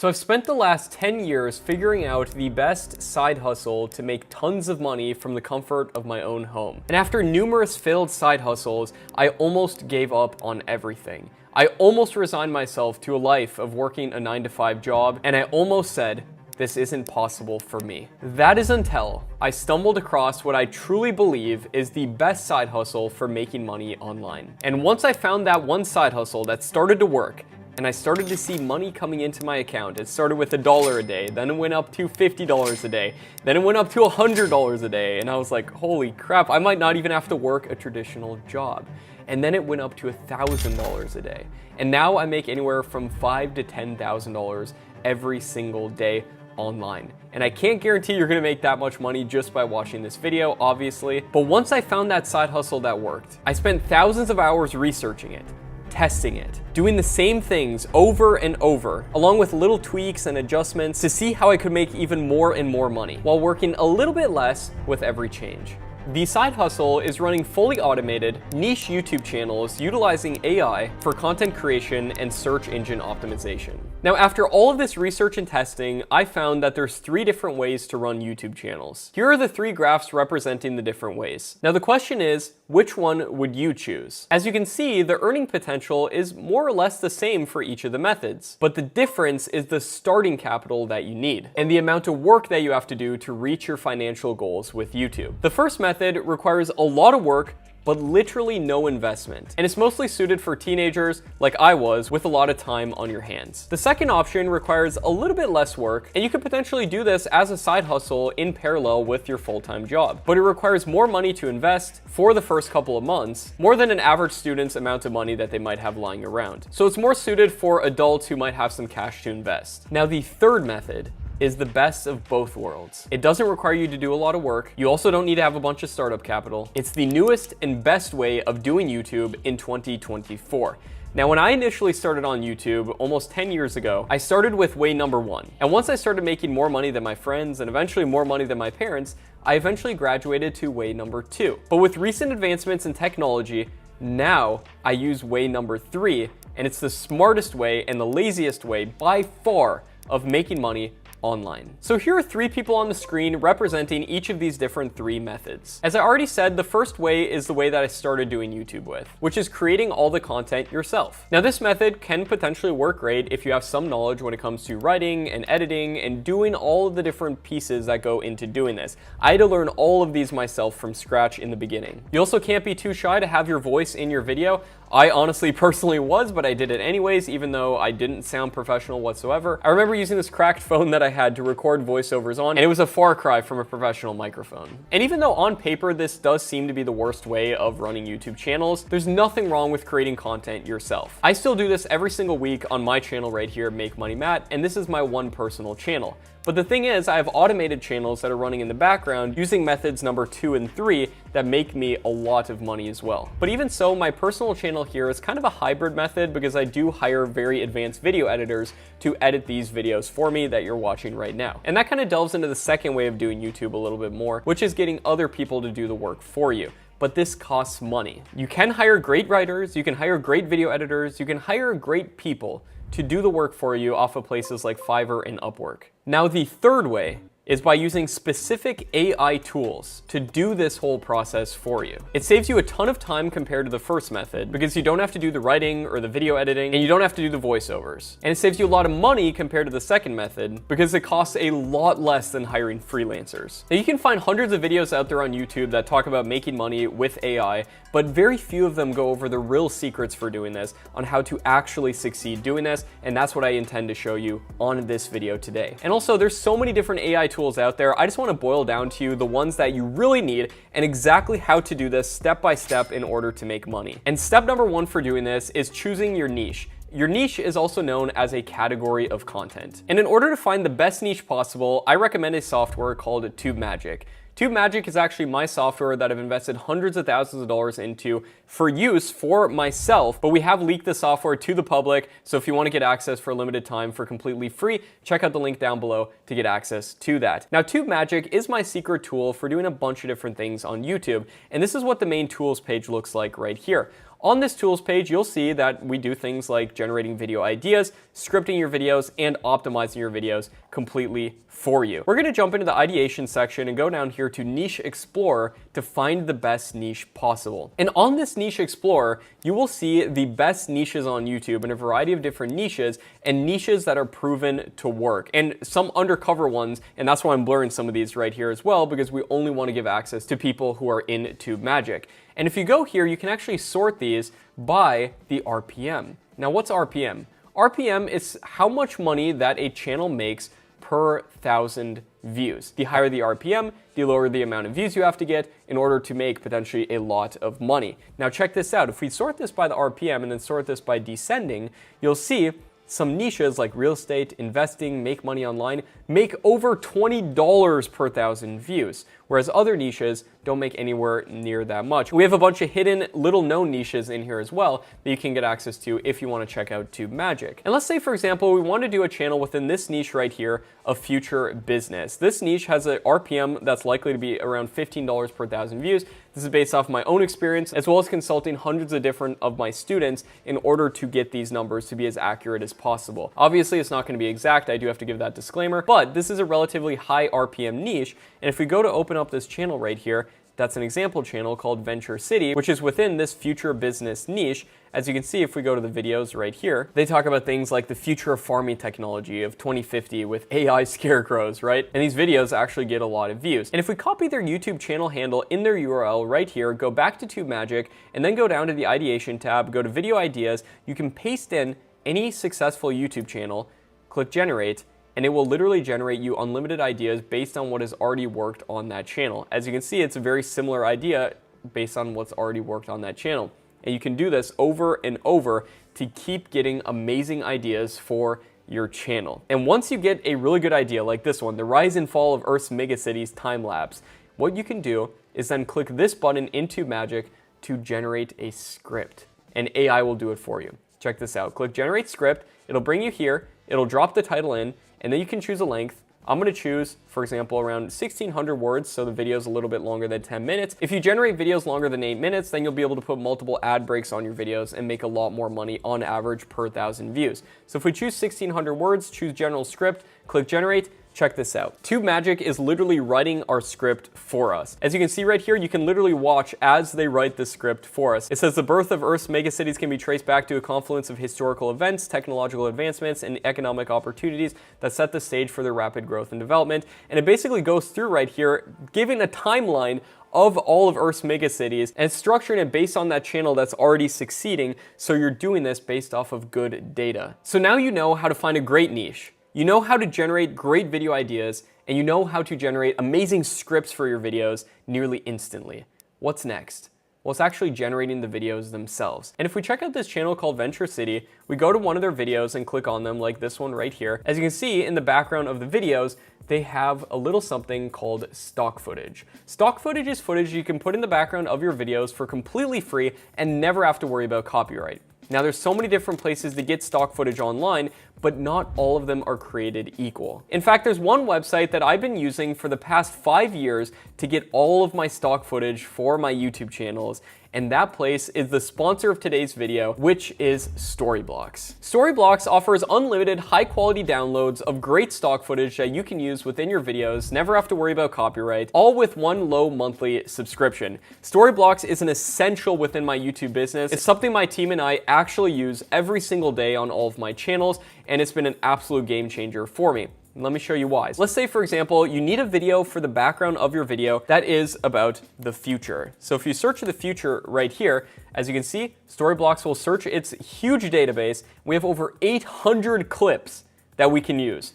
So I've spent the last 10 years figuring out the best side hustle to make tons of money from the comfort of my own home. And after numerous failed side hustles, I almost gave up on everything. I almost resigned myself to a life of working a 9-to-5 job, and I almost said, this isn't possible for me. That is until I stumbled across what I truly believe is the best side hustle for making money online. And once I found that one side hustle that started to work, and I started to see money coming into my account. It started with $1 a day, then it went up to $50 a day, then it went up to $100 a day, and I was like, holy crap, I might not even have to work a traditional job. And then it went up to $1,000 a day. And now I make anywhere from $5,000 to $10,000 every single day online. And I can't guarantee you're gonna make that much money just by watching this video, obviously. But once I found that side hustle that worked, I spent thousands of hours researching it, testing it, doing the same things over and over, along with little tweaks and adjustments to see how I could make even more and more money while working a little bit less with every change. The side hustle is running fully automated, niche YouTube channels utilizing AI for content creation and search engine optimization. Now, after all of this research and testing, I found that there's 3 different ways to run YouTube channels. Here are the 3 graphs representing the different ways. Now, the question is, which one would you choose? As you can see, the earning potential is more or less the same for each of the methods, but the difference is the starting capital that you need and the amount of work that you have to do to reach your financial goals with YouTube. The first method requires a lot of work, but literally no investment. And it's mostly suited for teenagers like I was with a lot of time on your hands. The second option requires a little bit less work, and you could potentially do this as a side hustle in parallel with your full-time job. But it requires more money to invest for the first couple of months, more than an average student's amount of money that they might have lying around. So it's more suited for adults who might have some cash to invest. Now, the third method is the best of both worlds. It doesn't require you to do a lot of work. You also don't need to have a bunch of startup capital. It's the newest and best way of doing YouTube in 2024. Now, when I initially started on YouTube almost 10 years ago, I started with way number 1. And once I started making more money than my friends and eventually more money than my parents, I eventually graduated to way number 2. But with recent advancements in technology, now I use way number 3, and it's the smartest way and the laziest way by far of making money online. So here are 3 people on the screen representing each of these different 3 methods. As I already said, the first way is the way that I started doing YouTube with, which is creating all the content yourself. Now, this method can potentially work great if you have some knowledge when it comes to writing and editing and doing all of the different pieces that go into doing this. I had to learn all of these myself from scratch in the beginning. You also can't be too shy to have your voice in your video. I honestly personally was, but I did it anyways, even though I didn't sound professional whatsoever. I remember using this cracked phone that I had to record voiceovers on, and it was a far cry from a professional microphone. And even though on paper this does seem to be the worst way of running YouTube channels, there's nothing wrong with creating content yourself. I still do this every single week on my channel right here, Make Money Matt, and this is my one personal channel. But the thing is, I have automated channels that are running in the background using methods number 2 and 3 that make me a lot of money as well. But even so, my personal channel here is kind of a hybrid method because I do hire very advanced video editors to edit these videos for me that you're watching right now. And that kind of delves into the second way of doing YouTube a little bit more, which is getting other people to do the work for you. But this costs money. You can hire great writers, you can hire great video editors, you can hire great people to do the work for you off of places like Fiverr and Upwork. Now, the third way is by using specific AI tools to do this whole process for you. It saves you a ton of time compared to the first method because you don't have to do the writing or the video editing, and you don't have to do the voiceovers. And it saves you a lot of money compared to the second method because it costs a lot less than hiring freelancers. Now, you can find hundreds of videos out there on YouTube that talk about making money with AI, but very few of them go over the real secrets for doing this, on how to actually succeed doing this, and that's what I intend to show you on this video today. And also, there's so many different AI tools out there. I just want to boil down to you the ones that you really need and exactly how to do this step by step in order to make money. And step number 1 for doing this is choosing your niche. Your niche is also known as a category of content. And in order to find the best niche possible, I recommend a software called TubeMagic. TubeMagic is actually my software that I've invested hundreds of thousands of dollars into for use for myself, but we have leaked the software to the public, so if you want to get access for a limited time for completely free, check out the link down below to get access to that. Now, TubeMagic is my secret tool for doing a bunch of different things on YouTube, and this is what the main tools page looks like right here. On this tools page, you'll see that we do things like generating video ideas, scripting your videos, and optimizing your videos completely for you. We're gonna jump into the ideation section and go down here to Niche Explorer to find the best niche possible. And on this Niche Explorer, you will see the best niches on YouTube in a variety of different niches and niches that are proven to work and some undercover ones. And that's why I'm blurring some of these right here as well, because we only want to give access to people who are in Tube Magic. And if you go here, you can actually sort these by the RPM. Now, what's RPM? RPM is how much money that a channel makes per 1,000 views. The higher the RPM, the lower the amount of views you have to get in order to make potentially a lot of money. Now check this out. If we sort this by the RPM and then sort this by descending, you'll see some niches like real estate, investing, make money online, make over $20 per 1,000 views, whereas other niches don't make anywhere near that much. We have a bunch of hidden, little known niches in here as well that you can get access to if you want to check out Tube Magic. And let's say, for example, we want to do a channel within this niche right here of future business. This niche has an RPM that's likely to be around $15 per 1,000 views. This is based off my own experience, as well as consulting hundreds of different of my students in order to get these numbers to be as accurate as possible. Obviously, it's not going to be exact. I do have to give that disclaimer, but this is a relatively high RPM niche. And if we go to open up this channel right here, that's an example channel called Venture City, which is within this future business niche. As you can see, if we go to the videos right here, they talk about things like the future of farming technology of 2050 with AI scarecrows, right? And these videos actually get a lot of views. And if we copy their YouTube channel handle in their URL right here, go back to Tube Magic, and then go down to the ideation tab, go to video ideas, you can paste in any successful YouTube channel, click generate, and it will literally generate you unlimited ideas based on what has already worked on that channel. As you can see, it's a very similar idea based on what's already worked on that channel. And you can do this over and over to keep getting amazing ideas for your channel. And once you get a really good idea like this one, the rise and fall of Earth's megacities time lapse, what you can do is then click this button in Tube Magic to generate a script, and AI will do it for you. Check this out. Click generate script. It'll bring you here. It'll drop the title in, and then you can choose a length. I'm going to choose, for example, around 1,600 words, so the video is a little bit longer than 10 minutes. If you generate videos longer than 8 minutes, then you'll be able to put multiple ad breaks on your videos and make a lot more money on average per 1,000 views. So if we choose 1,600 words, choose general script, click generate. Check this out. Tube Magic is literally writing our script for us. As you can see right here, you can literally watch as they write the script for us. It says the birth of Earth's megacities can be traced back to a confluence of historical events, technological advancements, and economic opportunities that set the stage for their rapid growth and development. And it basically goes through right here, giving a timeline of all of Earth's megacities and structuring it based on that channel that's already succeeding. So you're doing this based off of good data. So now you know how to find a great niche. You know how to generate great video ideas, and you know how to generate amazing scripts for your videos nearly instantly. What's next? Well, it's actually generating the videos themselves. And if we check out this channel called Venture City, we go to one of their videos and click on them like this one right here. As you can see in the background of the videos, they have a little something called stock footage. Stock footage is footage you can put in the background of your videos for completely free and never have to worry about copyright. Now, there's so many different places to get stock footage online, but not all of them are created equal. In fact, there's one website that I've been using for the past 5 years to get all of my stock footage for my YouTube channels, and that place is the sponsor of today's video, which is Storyblocks. Storyblocks offers unlimited high-quality downloads of great stock footage that you can use within your videos, never have to worry about copyright, all with one low monthly subscription. Storyblocks is an essential within my YouTube business. It's something my team and I actually use every single day on all of my channels, and it's been an absolute game changer for me. Let me show you why. Let's say, for example, you need a video for the background of your video that is about the future. So if you search the future right here, as you can see, Storyblocks will search its huge database. We have over 800 clips that we can use.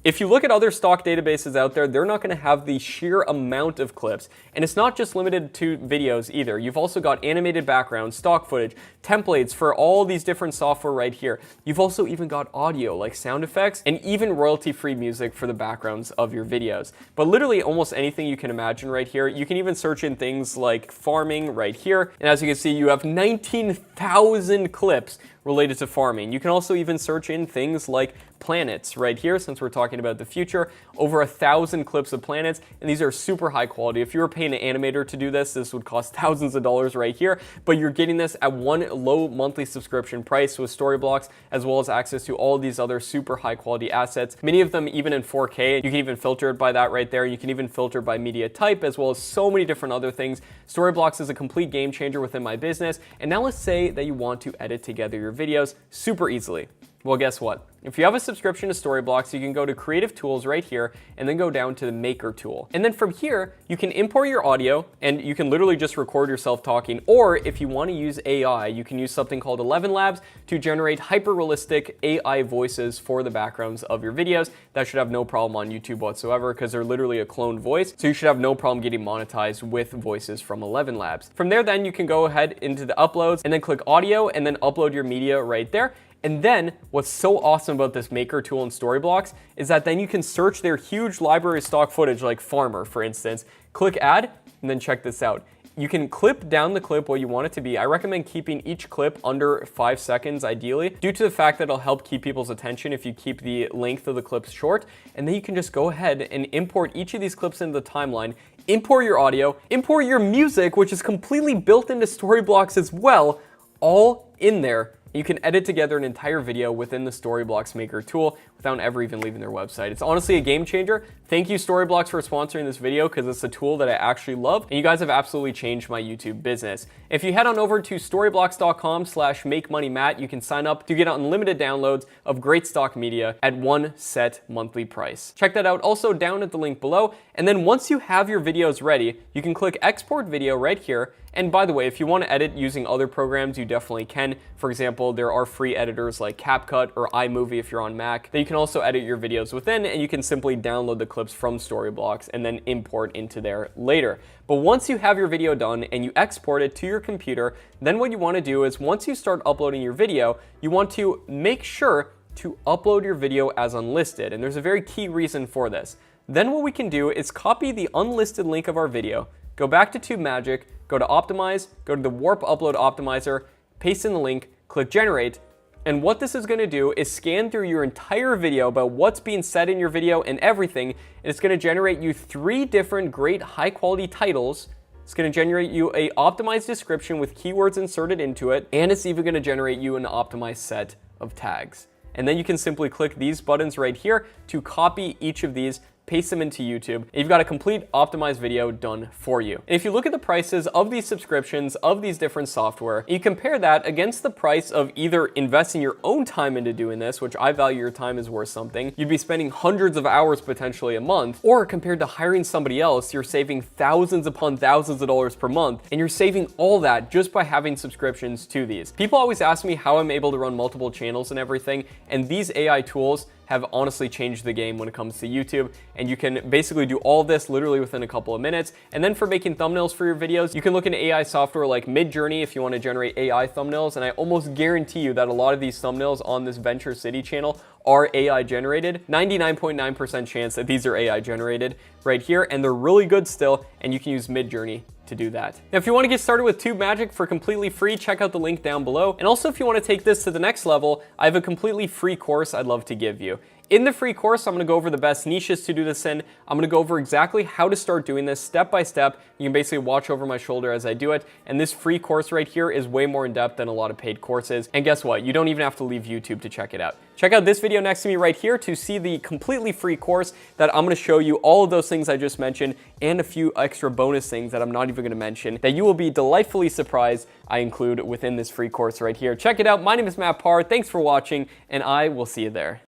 If you look at other stock databases out there, they're not going to have the sheer amount of clips. And it's not just limited to videos either. You've also got animated backgrounds, stock footage, templates for all these different software right here. You've also even got audio like sound effects and even royalty-free music for the backgrounds of your videos. But literally almost anything you can imagine right here. You can even search in things like farming right here. And as you can see, you have 19,000 clips related to farming. You can also even search in things like planets right here, since we're talking about the future. Over 1,000 clips of planets, and these are super high quality. If you were paying an animator to do this would cost thousands of dollars right here, but you're getting this at one low monthly subscription price with Storyblocks, as well as access to all of these other super high quality assets, many of them even in 4K. You can even filter it by that right there. You can even filter by media type, as well as so many different other things. Storyblocks is a complete game changer within my business. And now let's say that you want to edit together your videos super easily. Well, guess what? If you have a subscription to Storyblocks, you can go to Creative Tools right here and then go down to the Maker tool. And then from here, you can import your audio and you can literally just record yourself talking. Or if you want to use AI, you can use something called 11 Labs to generate hyper-realistic AI voices for the backgrounds of your videos. That should have no problem on YouTube whatsoever because they're literally a cloned voice. So you should have no problem getting monetized with voices from 11 Labs. From there, then you can go ahead into the uploads and then click audio and then upload your media right there. And then what's so awesome about this Maker tool in Storyblocks is that then you can search their huge library of stock footage like Farmer, for instance, click add, and then check this out. You can clip down the clip what you want it to be. I recommend keeping each clip under 5 seconds ideally, due to the fact that it'll help keep people's attention if you keep the length of the clips short. And then you can just go ahead and import each of these clips into the timeline, import your audio, import your music, which is completely built into Storyblocks as well, all in there. You can edit together an entire video within the Storyblocks Maker tool without ever even leaving their website. It's honestly a game changer. Thank you, Storyblocks, for sponsoring this video because it's a tool that I actually love, and you guys have absolutely changed my YouTube business. If you head on over to storyblocks.com/makemoneymatt, you can sign up to get unlimited downloads of great stock media at one set monthly price. Check that out also down at the link below. And then once you have your videos ready, you can click export video right here. And by the way, if you want to edit using other programs, you definitely can. For example, there are free editors like CapCut or iMovie if you're on Mac that you can also edit your videos within, and you can simply download the clips from Storyblocks and then import into there later. But once you have your video done and you export it to your computer, then what you want to do is once you start uploading your video, you want to make sure to upload your video as unlisted. And there's a very key reason for this. Then what we can do is copy the unlisted link of our video, go back to TubeMagic, go to Optimize, go to the Warp Upload Optimizer, paste in the link, click Generate, and what this is going to do is scan through your entire video about what's being said in your video and everything, and it's going to generate you 3 different great high-quality titles. It's going to generate you an optimized description with keywords inserted into it, and it's even going to generate you an optimized set of tags. And then you can simply click these buttons right here to copy each of these, paste them into YouTube, and you've got a complete optimized video done for you. And if you look at the prices of these subscriptions of these different software, you compare that against the price of either investing your own time into doing this, which I value your time is worth something, you'd be spending hundreds of hours potentially a month, or compared to hiring somebody else, you're saving thousands upon thousands of dollars per month, and you're saving all that just by having subscriptions to these. People always ask me how I'm able to run multiple channels and everything, and these AI tools have honestly changed the game when it comes to YouTube, and you can basically do all of this literally within a couple of minutes. And then for making thumbnails for your videos, you can look into AI software like Midjourney if you want to generate AI thumbnails, and I almost guarantee you that a lot of these thumbnails on this Venture City channel are AI generated. 99.9% chance that these are AI generated right here, and they're really good still, and you can use Midjourney to do that. Now, if you want to get started with TubeMagic for completely free, check out the link down below. And also, if you want to take this to the next level, I have a completely free course I'd love to give you. In the free course, I'm going to go over the best niches to do this in. I'm going to go over exactly how to start doing this step by step. You can basically watch over my shoulder as I do it. And this free course right here is way more in depth than a lot of paid courses. And guess what? You don't even have to leave YouTube to check it out. Check out this video next to me right here to see the completely free course that I'm going to show you all of those things I just mentioned and a few extra bonus things that I'm not even going to mention that you will be delightfully surprised I include within this free course right here. Check it out. My name is Matt Parr. Thanks for watching, and I will see you there.